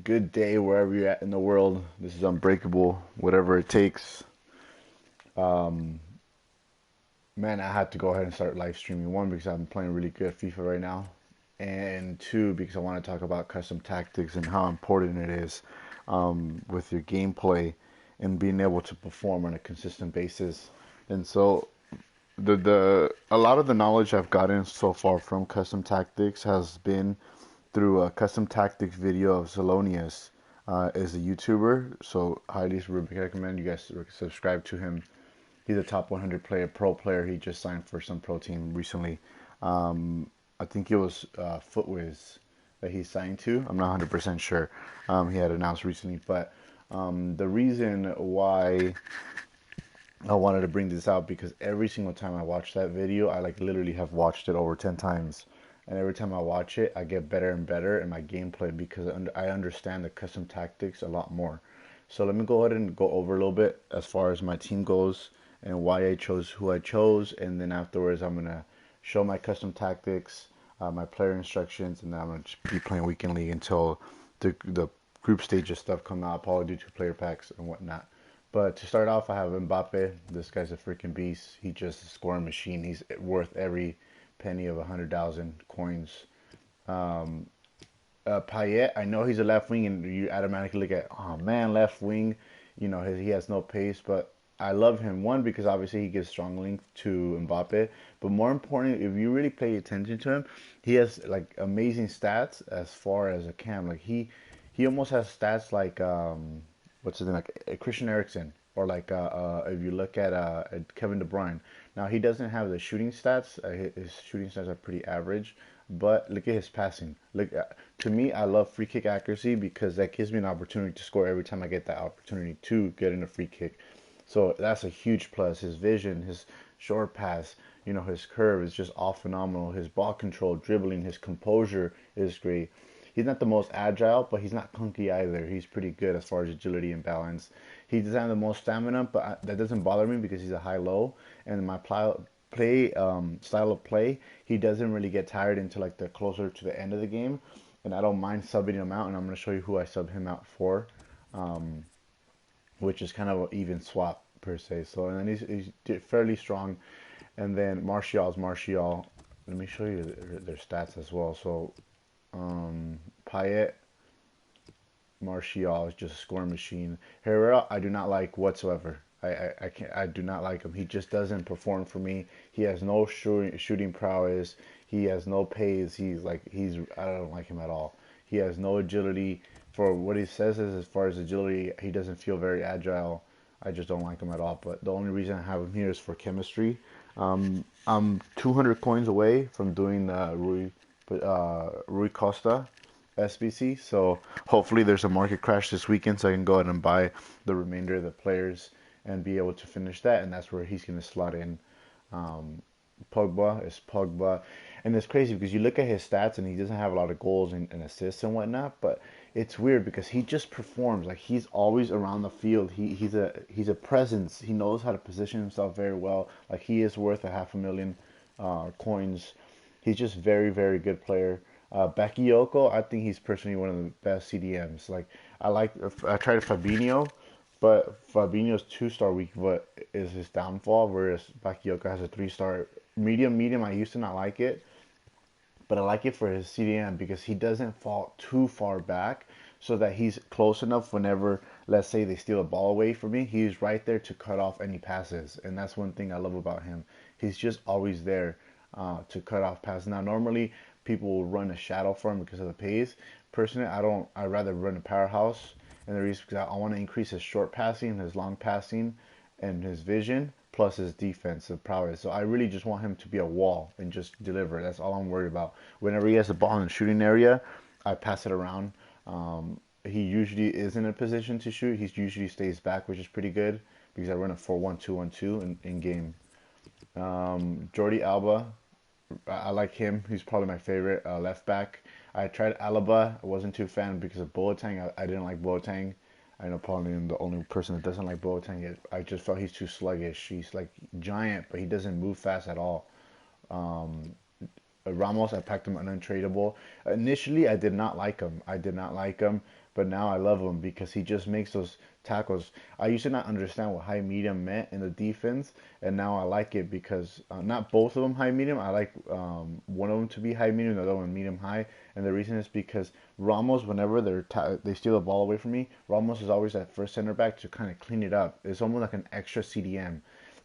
Good day wherever you're at in the world. This is Unbreakable, whatever it takes. Um, Man, I had to go ahead and start live streaming. One, because I'm playing really good FIFA right now, and two, because I want to talk about custom tactics and how important it is with your gameplay and being able to perform on a consistent basis. And so, the a lot of the knowledge I've gotten so far from custom tactics has been through a custom tactics video of Zelonius, is a YouTuber. So highly recommend you guys subscribe to him. He's a top 100 pro player. He just signed for some pro team recently. I think it was Footwiz that he signed to. I'm not 100% sure. He had announced recently, but the reason why I wanted to bring this out because every single time I watch that video, I like literally have watched it over 10 times. And every time I watch it, I get better and better in my gameplay because I understand the custom tactics a lot more. So let me go ahead and go over a little bit as far as my team goes and why I chose who I chose. And then afterwards, I'm going to show my custom tactics, my player instructions, and then I'm going to be playing weekend league until the group stages stuff come out. I'll probably do 2 player packs and whatnot. But to start off, I have Mbappe. This guy's a freaking beast. He just a scoring machine. He's worth every penny of 100,000 coins. Payet, I know he's a left wing, and you automatically look at, oh man, left wing. He has no pace, but I love him. One, because obviously he gives strong link to Mbappe, but more importantly, if you really pay attention to him, he has like amazing stats as far as a cam. Like he almost has stats like what's his name, like Christian Eriksen, or like if you look at Kevin De Bruyne. Now he doesn't have the shooting stats. His shooting stats are pretty average, but look at his passing. Look, to me, I love free kick accuracy because that gives me an opportunity to score every time I get that opportunity to get in a free kick. So that's a huge plus. His vision, his short pass, his curve is just all phenomenal. His ball control, dribbling, his composure is great. He's not the most agile, but he's not clunky either. He's pretty good as far as agility and balance. He doesn't have the most stamina, but that doesn't bother me because he's a high-low. And my style of play, he doesn't really get tired until like the closer to the end of the game. And I don't mind subbing him out, and I'm going to show you who I sub him out for, which is kind of an even swap per se. So, and then he's fairly strong. And then Martial's Martial. Let me show you their stats as well. So, Payet, Martial is just a scoring machine. Herrera, I do not like whatsoever. I do not like him. He just doesn't perform for me. He has no shooting prowess. He has no pace. I don't like him at all. He has no agility. For what he says is, as far as agility, he doesn't feel very agile. I just don't like him at all. But the only reason I have him here is for chemistry. I'm 200 coins away from doing Rui Costa SBC. So hopefully there's a market crash this weekend so I can go ahead and buy the remainder of the players and be able to finish that. And that's where he's going to slot in. Pogba is Pogba. And it's crazy because you look at his stats and he doesn't have a lot of goals and assists and whatnot, but it's weird because he just performs. Like he's always around the field. He's a presence. He knows how to position himself very well. Like he is worth a 500,000 coins. He's just very, very good player. Bakayoko, I think he's personally one of the best CDMs. Like I tried Fabinho, but Fabinho's 2-star weak but is his downfall, whereas Bakayoko has a 3-star medium. I used to not like it, but I like it for his CDM because he doesn't fall too far back so that he's close enough whenever, let's say, they steal a ball away from me. He's right there to cut off any passes, and that's one thing I love about him. He's just always there to cut off passes. Now, normally people will run a shadow for him because of the pace. Personally, I don't. I'd rather run a powerhouse, and the reason is because I want to increase his short passing, his long passing, and his vision, plus his defensive prowess. So I really just want him to be a wall and just deliver. That's all I'm worried about. Whenever he has the ball in the shooting area, I pass it around. He usually is in a position to shoot. He usually stays back, which is pretty good because I run a 4-1-2-1-2 in game. Jordi Alba, I like him. He's probably my favorite left back. I tried Alaba. I wasn't too a fan because of Boateng. I didn't like Boateng. I know probably I'm the only person that doesn't like Boateng. I just felt he's too sluggish. He's like giant, but he doesn't move fast at all. Ramos, I packed him untradeable. Initially, I did not like him. but now I love him because he just makes those tackles. I used to not understand what high medium meant in the defense, and now I like it because not both of them high medium. I like one of them to be high medium, the other one medium high, and the reason is because Ramos, whenever they steal the ball away from me, Ramos is always that first center back to kind of clean it up. It's almost like an extra CDM.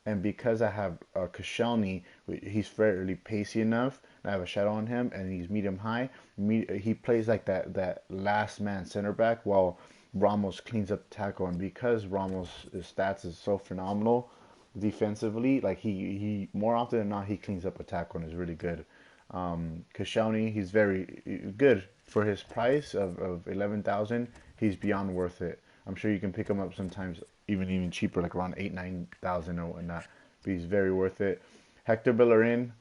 And because I have Koscielny, he's fairly pacey enough. I have a shadow on him, and he's medium high. He plays like that last man center back while Ramos cleans up the tackle. And because Ramos' stats is so phenomenal defensively, like he more often than not he cleans up a tackle and is really good. Koscielny, he's very good for his price of 11,000. He's beyond worth it. I'm sure you can pick him up sometimes even cheaper, like around 8-9,000 or whatnot. But he's very worth it. Hector Bellerin,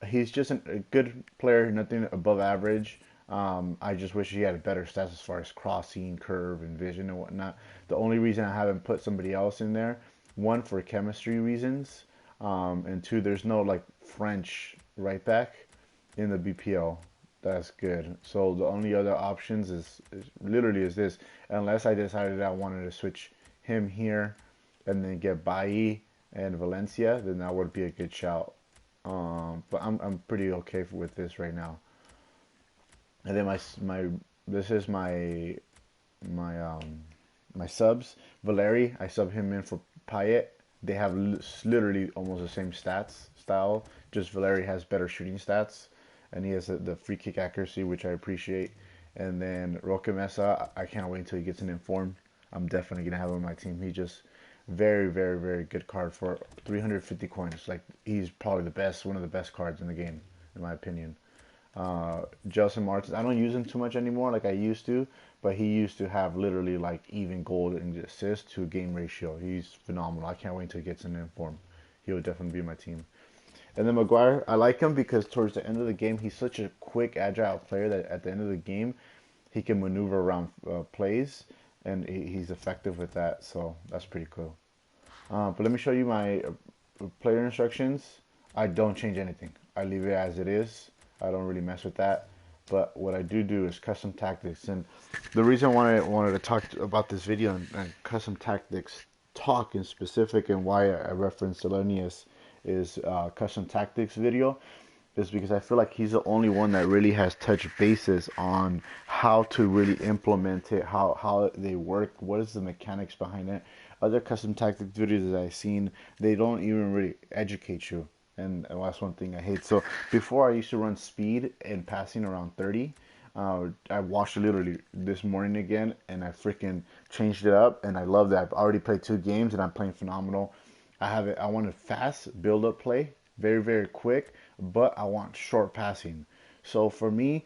he's just a good player, nothing above average. I just wish he had better stats as far as crossing, curve, and vision and whatnot. The only reason I haven't put somebody else in there, one for chemistry reasons, and two, there's no like French right back in the BPL. That's good. So the only other options is literally is this. Unless I decided I wanted to switch him here and then get Bailly and Valencia, then that would be a good shout. But I'm pretty okay with this right now. And then my this is my my subs. Valeri, I sub him in for Payet. They have literally almost the same stats style. Just Valeri has better shooting stats, and he has the free kick accuracy, which I appreciate. And then Roque Mesa, I can't wait until he gets an inform. I'm definitely gonna have him on my team. He just very good card for 350 coins. Like he's probably the best, one of the best cards in the game, in my opinion. Jelson Martins, I don't use him too much anymore like I used to, but he used to have literally like even goal and assist to game ratio. He's phenomenal. I can't wait until he gets an inform. He will definitely be my team. And then Maguire, I like him because towards the end of the game, he's such a quick, agile player that at the end of the game, he can maneuver around plays, and he's effective with that. So that's pretty cool. But let me show you my player instructions. I don't change anything. I leave it as it is. I don't really mess with that. But what I do is custom tactics. And the reason why I wanted to talk about this video and custom tactics talk in specific and why I referenced Zelonius is custom tactics video is because I feel like he's the only one that really has touched bases on how to really implement it, how they work, what is the mechanics behind it. Other custom tactics videos that I've seen, they don't even really educate you. And that's one thing I hate. So before I used to run speed and passing around 30. I watched it literally this morning again, and I freaking changed it up, and I love that. I've already played 2 games, and I'm playing phenomenal. I have it. I want a fast build-up play, very quick, but I want short passing. So for me,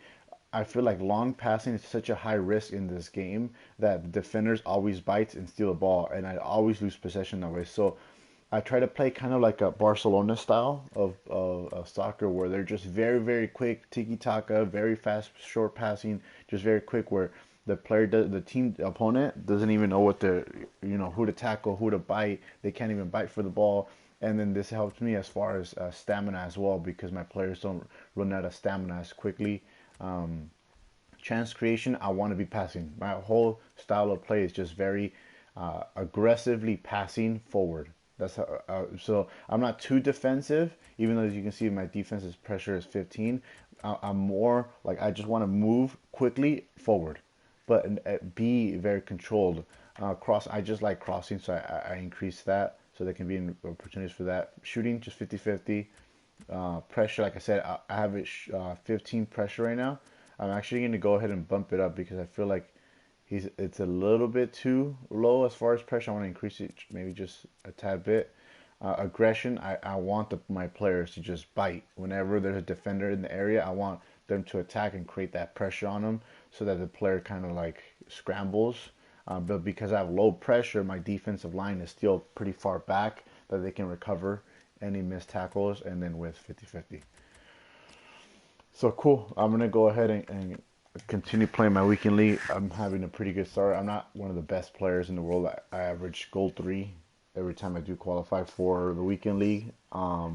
I feel like long passing is such a high risk in this game that the defenders always bite and steal the ball, and I always lose possession that way. So I try to play kind of like a Barcelona style of soccer where they're just very quick, tiki-taka, very fast, short passing, just very quick where the team opponent doesn't even know who to tackle, who to bite. They can't even bite for the ball. And then this helps me as far as stamina as well because my players don't run out of stamina as quickly. Chance creation, I want to be passing. My whole style of play is just very aggressively passing forward. That's how, so I'm not too defensive, even though as you can see my defense's pressure is 15. I'm more like I just want to move quickly forward, but be very controlled. I just like crossing, so I increase that so there can be opportunities for that. Shooting just 50-50. Pressure, like I said, I have it 15 pressure right now. I'm actually going to go ahead and bump it up because I feel like it's a little bit too low as far as pressure. I want to increase it maybe just a tad bit. Aggression, I want my players to just bite. Whenever there's a defender in the area, I want them to attack and create that pressure on them so that the player kind of like scrambles. But because I have low pressure, my defensive line is still pretty far back that they can recover any missed tackles and then with 50-50. So cool. I'm going to go ahead and continue playing my weekend league. I'm having a pretty good start. I'm not one of the best players in the world. I average gold 3 every time I do qualify for the weekend league. But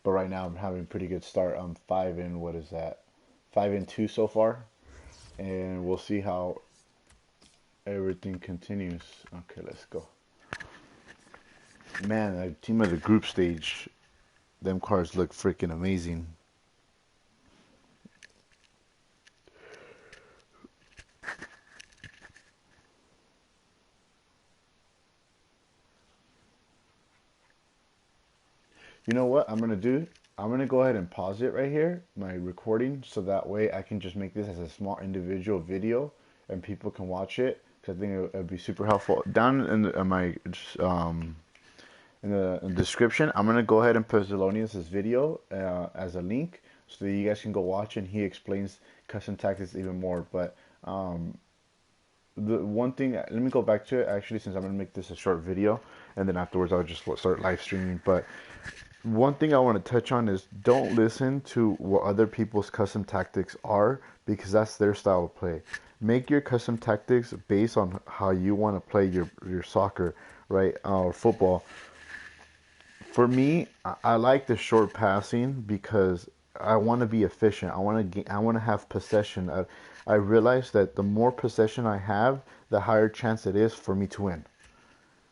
right now I'm having a pretty good start. I'm 5-2 so far, and we'll see how everything continues. Okay, let's go. Man, that team of the group stage, them cards look freaking amazing. You know what I'm gonna do? I'm gonna go ahead and pause it right here, my recording, so that way I can just make this as a small individual video and people can watch it. Cause I think it'd be super helpful. Down in my in the description, I'm gonna go ahead and put Zelonius' video as a link so that you guys can go watch and he explains custom tactics even more. But the one thing, let me go back to it actually, since I'm gonna make this a short video, and then afterwards I'll just start live streaming. But one thing I want to touch on is don't listen to what other people's custom tactics are, because that's their style of play. Make your custom tactics based on how you want to play your soccer, right, or football. For me, I like the short passing because I want to be efficient. I want to have possession. I realize that the more possession I have, the higher chance it is for me to win.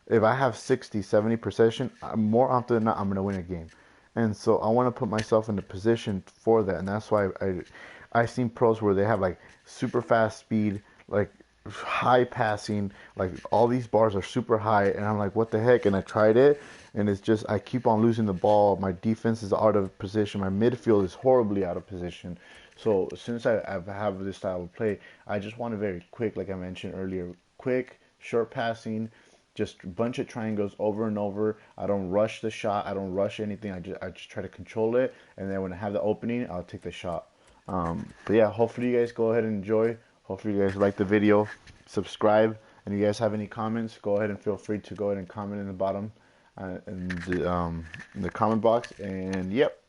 If I have 60, 70 possession, more often than not, I'm going to win a game. And so I want to put myself in a position for that. And that's why I've seen pros where they have like super fast speed, like high passing, like all these bars are super high. And I'm like, what the heck? And I tried it. And it's just, I keep on losing the ball. My defense is out of position. My midfield is horribly out of position. So since I have this style of play, I just want it very quick, like I mentioned earlier. Quick, short passing, just a bunch of triangles over and over. I don't rush the shot. I don't rush anything. I just try to control it, and then when I have the opening, I'll take the shot. But yeah, hopefully you guys go ahead and enjoy. Hopefully you guys like the video. Subscribe, and you guys have any comments, go ahead and feel free to go ahead and comment in the bottom in the comment box. And yep.